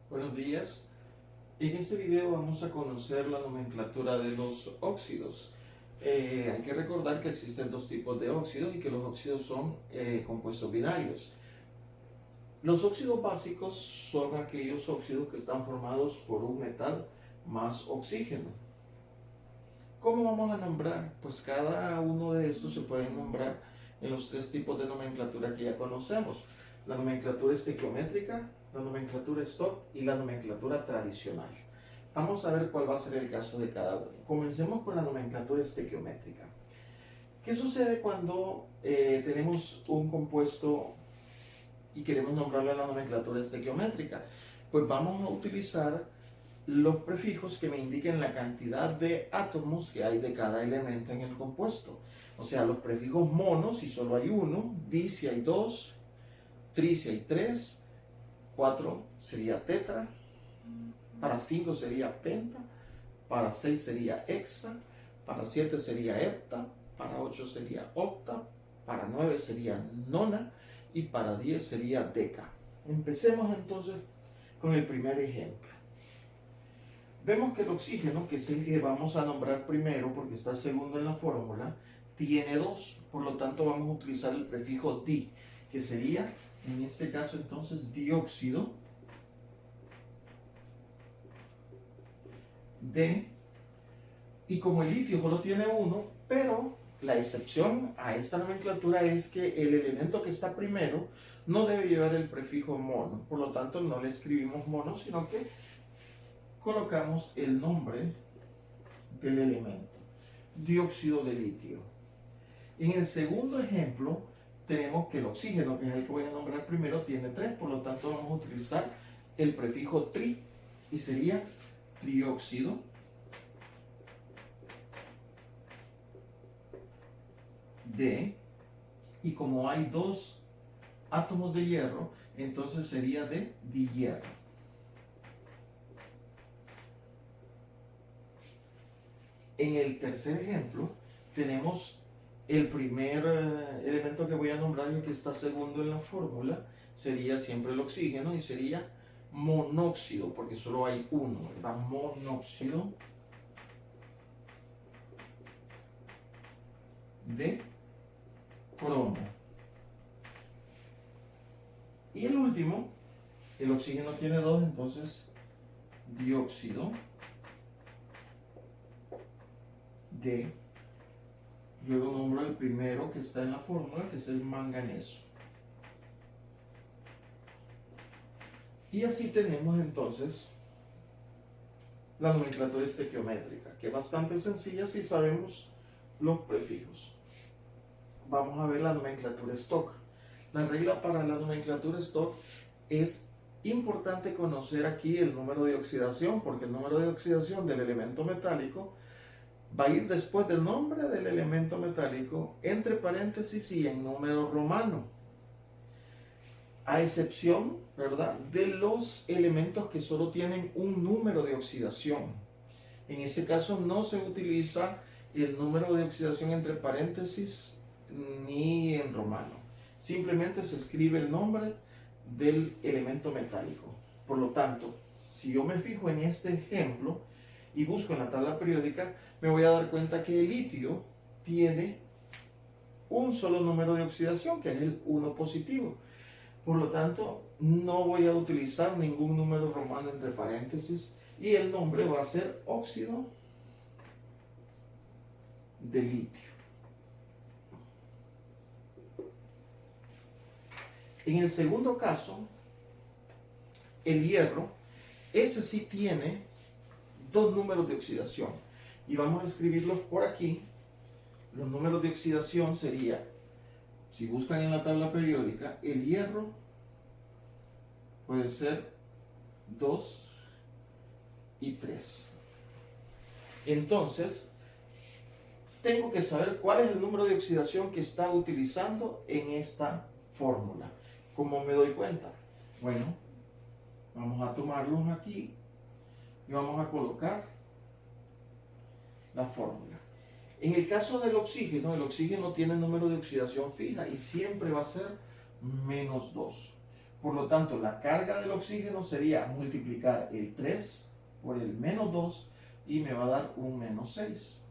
Buenos días. En este video vamos a conocer la nomenclatura de los óxidos. Hay que recordar que existen dos tipos de óxidos y que los óxidos son compuestos binarios. Los óxidos básicos son aquellos óxidos que están formados por un metal más oxígeno. ¿Cómo vamos a nombrar? Pues cada uno de estos se puede nombrar en los tres tipos de nomenclatura que ya conocemos. La nomenclatura estequiométrica, la nomenclatura Stock y la nomenclatura tradicional. Vamos a ver cuál va a ser el caso de cada uno. Comencemos con la nomenclatura estequiométrica. ¿Qué sucede cuando tenemos un compuesto y queremos nombrarlo en la nomenclatura estequiométrica? Pues vamos a utilizar los prefijos que me indiquen la cantidad de átomos que hay de cada elemento en el compuesto. O sea, los prefijos mono si solo hay uno, bi si hay dos, tri si hay tres, 4 sería tetra, para 5 sería penta, para 6 sería hexa, para 7 sería hepta, para 8 sería octa, para 9 sería nona y para 10 sería deca. Empecemos entonces con el primer ejemplo. Vemos que el oxígeno, que es el que vamos a nombrar primero porque está segundo en la fórmula, tiene 2, por lo tanto vamos a utilizar el prefijo di, que sería en este caso entonces dióxido de, y como el litio solo tiene 1, pero la excepción a esta nomenclatura es que el elemento que está primero no debe llevar el prefijo mono, por lo tanto no le escribimos mono, sino que colocamos el nombre del elemento, dióxido de litio. En el segundo ejemplo tenemos que el oxígeno, que es el que voy a nombrar primero, tiene 3, por lo tanto vamos a utilizar el prefijo tri y sería trióxido de, y como hay 2 átomos de hierro, entonces sería de dihierro. En el tercer ejemplo tenemos el primer elemento que voy a nombrar, el que está segundo en la fórmula, sería siempre el oxígeno y sería monóxido, porque solo hay uno, ¿verdad? Monóxido de cromo. Y el último, el oxígeno tiene 2, entonces dióxido de, luego nombro el primero que está en la fórmula, que es el manganeso. Y así tenemos entonces la nomenclatura estequiométrica, que es bastante sencilla si sabemos los prefijos. Vamos a ver la nomenclatura Stock. La regla para la nomenclatura Stock es importante conocer aquí el número de oxidación, porque el número de oxidación del elemento metálico va a ir después del nombre del elemento metálico, entre paréntesis y en número romano, a excepción, ¿verdad?, de los elementos que solo tienen un número de oxidación. En ese caso no se utiliza el número de oxidación entre paréntesis ni en romano. Simplemente se escribe el nombre del elemento metálico. Por lo tanto, si yo me fijo en este ejemplo y busco en la tabla periódica, me voy a dar cuenta que el litio tiene un solo número de oxidación, que es el 1 positivo. Por lo tanto, no voy a utilizar ningún número romano entre paréntesis y el nombre va a ser óxido de litio. En el segundo caso, el hierro, ese sí tiene 2 números de oxidación y vamos a escribirlos por aquí. Los números de oxidación sería, si buscan en la tabla periódica, el hierro puede ser 2 y 3. Entonces, tengo que saber cuál es el número de oxidación que está utilizando en esta fórmula. ¿Cómo me doy cuenta? Bueno, vamos a tomarlos aquí y vamos a colocar la fórmula. En el caso del oxígeno, el oxígeno tiene número de oxidación fija y siempre va a ser -2. Por lo tanto, la carga del oxígeno sería multiplicar el 3 por el menos 2 y me va a dar un menos 6.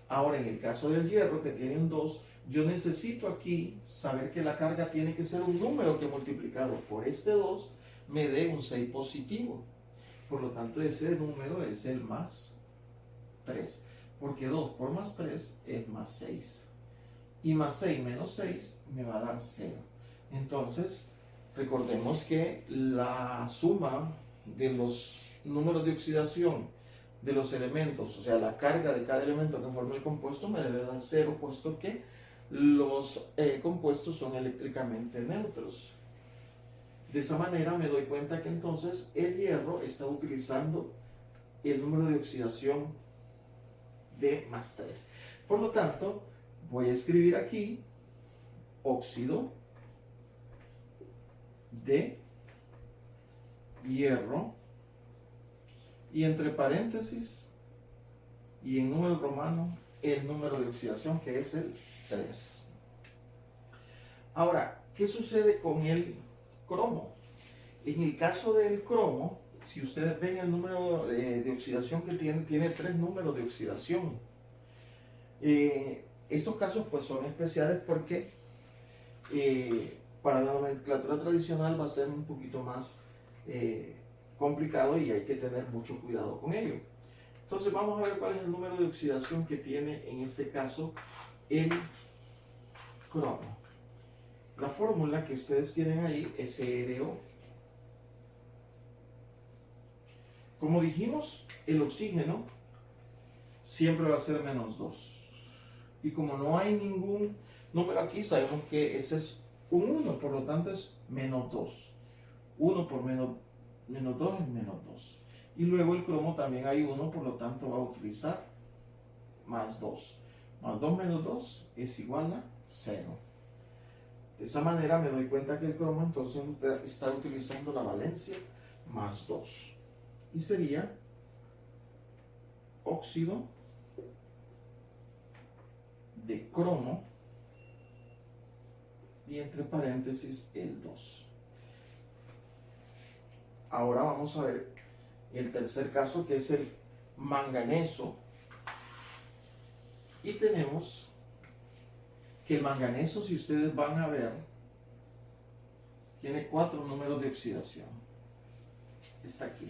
Ahora, en el caso del hierro, que tiene un 2, yo necesito aquí saber que la carga tiene que ser un número que multiplicado por este 2 me dé un 6 positivo. Por lo tanto, ese número es el más 3, porque 2 por más 3 es más 6. Y más 6 menos 6 me va a dar 0. Entonces, recordemos que la suma de los números de oxidación de los elementos, o sea, la carga de cada elemento que forma el compuesto me debe dar 0, puesto que los compuestos son eléctricamente neutros. De esa manera me doy cuenta que entonces el hierro está utilizando el número de oxidación de más 3. Por lo tanto, voy a escribir aquí óxido de hierro y entre paréntesis y en número romano el número de oxidación, que es el 3. Ahora, ¿qué sucede con el cromo? En el caso del cromo, si ustedes ven el número de oxidación que tiene 3 números de oxidación. Estos casos pues son especiales porque para la nomenclatura tradicional va a ser un poquito más complicado y hay que tener mucho cuidado con ello. Entonces vamos a ver cuál es el número de oxidación que tiene en este caso el cromo. La fórmula que ustedes tienen ahí es SRO. Como dijimos, el oxígeno siempre va a ser menos 2. Y como no hay ningún número aquí, sabemos que ese es un 1, por lo tanto es menos 2. 1 por menos 2 es menos 2. Y luego el cromo también hay 1, por lo tanto va a utilizar más 2. Más 2 menos 2 es igual a 0. De esa manera me doy cuenta que el cromo entonces está utilizando la valencia más 2. Y sería óxido de cromo y entre paréntesis el 2. Ahora vamos a ver el tercer caso, que es el manganeso. Y tenemos que el manganeso, si ustedes van a ver, tiene 4 números de oxidación. Está aquí.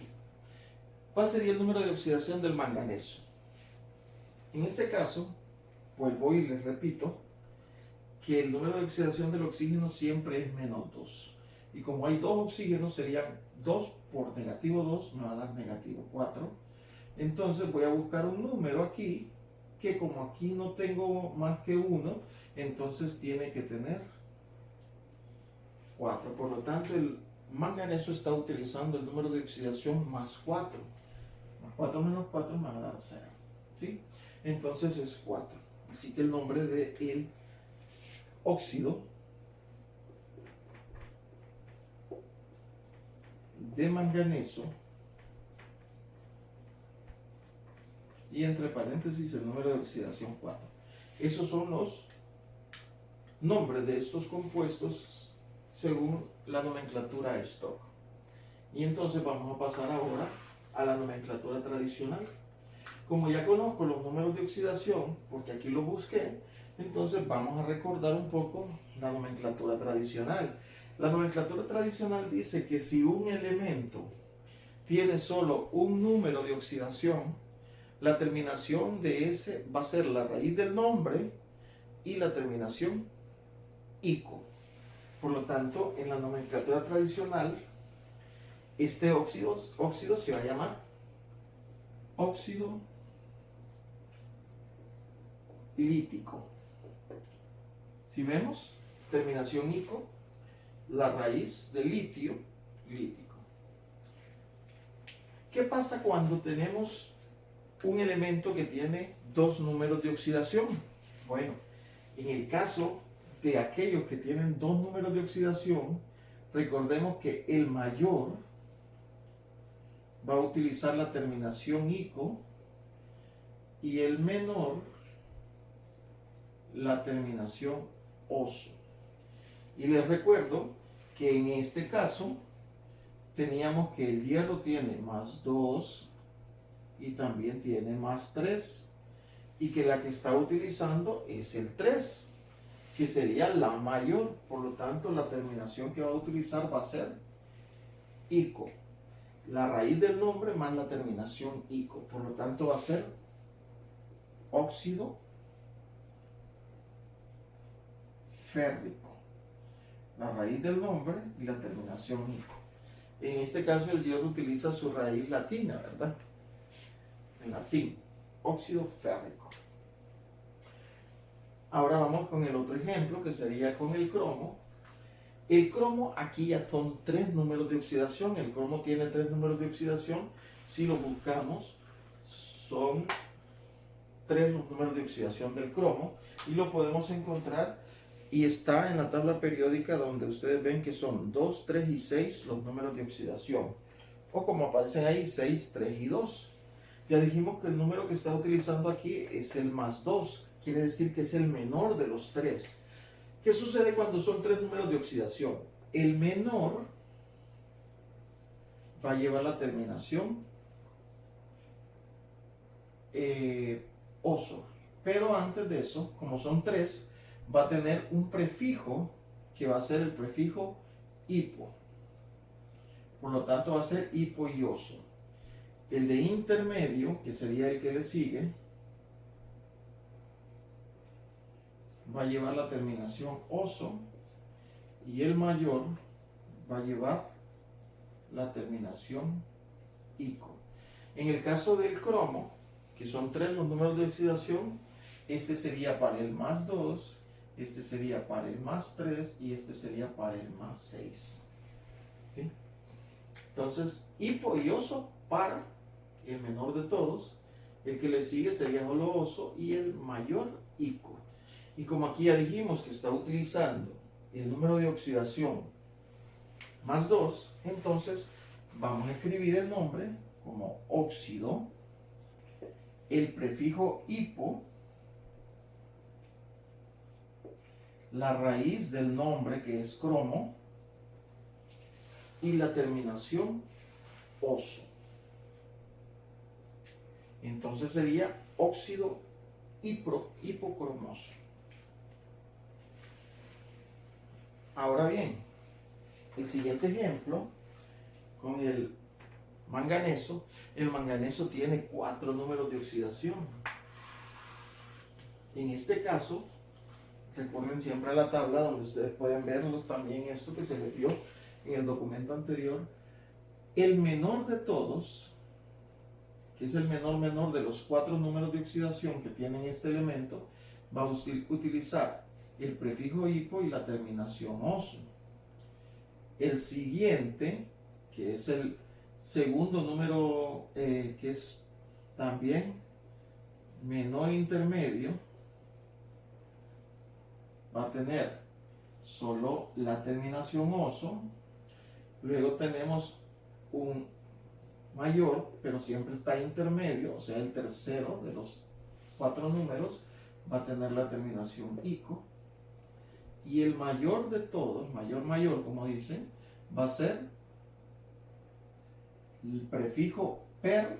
¿Cuál sería el número de oxidación del manganeso? En este caso, vuelvo y les repito que el número de oxidación del oxígeno siempre es menos 2. Y como hay 2 oxígenos, serían 2 por negativo 2, me va a dar negativo 4. Entonces voy a buscar un número aquí, que como aquí no tengo más que 1, entonces tiene que tener 4. Por lo tanto, el manganeso está utilizando el número de oxidación más 4. Más 4 menos 4 me va a dar 0. ¿Sí? Entonces es 4. Así que el nombre del óxido de manganeso y entre paréntesis el número de oxidación 4. Esos son los nombres de estos compuestos según la nomenclatura stock. Y entonces vamos a pasar ahora a la nomenclatura tradicional. Como ya conozco los números de oxidación, porque aquí lo busqué, entonces vamos a recordar un poco la nomenclatura tradicional. La nomenclatura tradicional dice que si un elemento tiene solo un número de oxidación, la terminación de ese va a ser la raíz del nombre y la terminación ico. Por lo tanto, en la nomenclatura tradicional, este óxido se va a llamar óxido lítico. Si vemos, terminación ico, la raíz de litio, lítico. ¿Qué pasa cuando tenemos un elemento que tiene 2 números de oxidación? Bueno, en el caso de aquellos que tienen 2 números de oxidación, recordemos que el mayor va a utilizar la terminación ico y el menor la terminación oso. Y les recuerdo que en este caso teníamos que el hierro tiene más 2 y también tiene más 3 y que la que está utilizando es el 3, que sería la mayor. Por lo tanto, la terminación que va a utilizar va a ser ico. La raíz del nombre más la terminación ico. Por lo tanto, va a ser óxido férrico. La raíz del nombre y la terminación ico. En este caso, el hierro utiliza su raíz latina, ¿verdad? En latín, óxido férrico. Ahora vamos con el otro ejemplo, que sería con el cromo. El cromo, aquí ya son 3 números de oxidación. El cromo tiene 3 números de oxidación. Si lo buscamos, son 3 los números de oxidación del cromo. Y lo podemos encontrar, y está en la tabla periódica donde ustedes ven que son 2, 3 y 6 los números de oxidación. O como aparecen ahí, 6, 3 y 2. Ya dijimos que el número que está utilizando aquí es el más 2. Quiere decir que es el menor de los 3. ¿Qué sucede cuando son 3 números de oxidación? El menor va a llevar la terminación oso. Pero antes de eso, como son 3, va a tener un prefijo que va a ser el prefijo hipo. Por lo tanto, va a ser hipo y oso. El de intermedio, que sería el que le sigue, va a llevar la terminación oso, y el mayor va a llevar la terminación ico. En el caso del cromo, que son 3 los números de oxidación, este sería para el más 2, este sería para el más 3 y este sería para el más 6. ¿Sí? Entonces, hipo y oso para el menor de todos, el que le sigue sería solo oso y el mayor ico. Y como aquí ya dijimos que está utilizando el número de oxidación más 2, entonces vamos a escribir el nombre como óxido, el prefijo hipo, la raíz del nombre que es cromo y la terminación oso. Entonces sería óxido hipocromoso. Ahora bien, el siguiente ejemplo con el manganeso. El manganeso tiene 4 números de oxidación. En este caso, recuerden siempre a la tabla donde ustedes pueden verlos también, esto que se les dio en el documento anterior. El menor de todos, que es el menor de los 4 números de oxidación que tienen este elemento, va a utilizar el prefijo hipo y la terminación oso. El siguiente, que es el segundo número, que es también menor intermedio, va a tener solo la terminación oso. Luego tenemos un mayor, pero siempre está intermedio, o sea, el tercero de los 4 números va a tener la terminación ico. Y el mayor de todos, mayor, como dicen, va a ser el prefijo per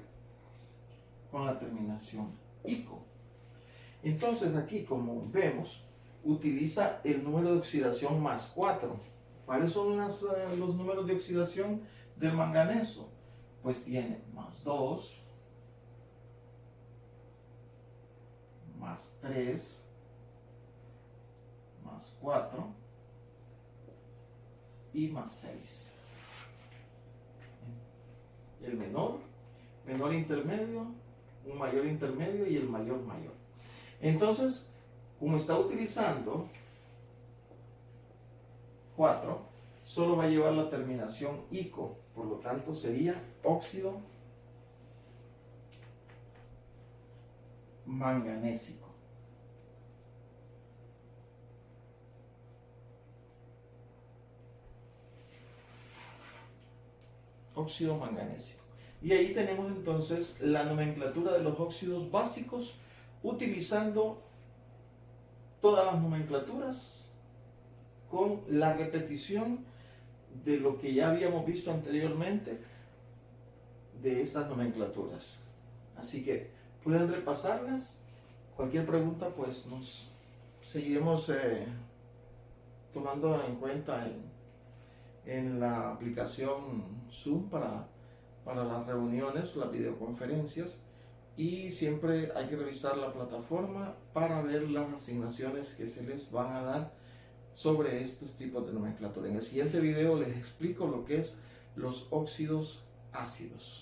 con la terminación ico. Entonces aquí, como vemos, utiliza el número de oxidación más 4. ¿Cuáles son los números de oxidación del manganeso? Pues tiene más 2, más 3, más 4 y más 6. El menor intermedio, un mayor intermedio y el mayor. Entonces, como está utilizando 4, solo va a llevar la terminación ico, por lo tanto sería óxido manganésico. Óxido manganésico. Y ahí tenemos entonces la nomenclatura de los óxidos básicos, utilizando todas las nomenclaturas con la repetición de lo que ya habíamos visto anteriormente de estas nomenclaturas. Así que pueden repasarlas. Cualquier pregunta, pues nos seguiremos tomando en cuenta en la aplicación Zoom para las reuniones, las videoconferencias. Y siempre hay que revisar la plataforma para ver las asignaciones que se les van a dar sobre estos tipos de nomenclatura. En el siguiente video les explico lo que es los óxidos ácidos.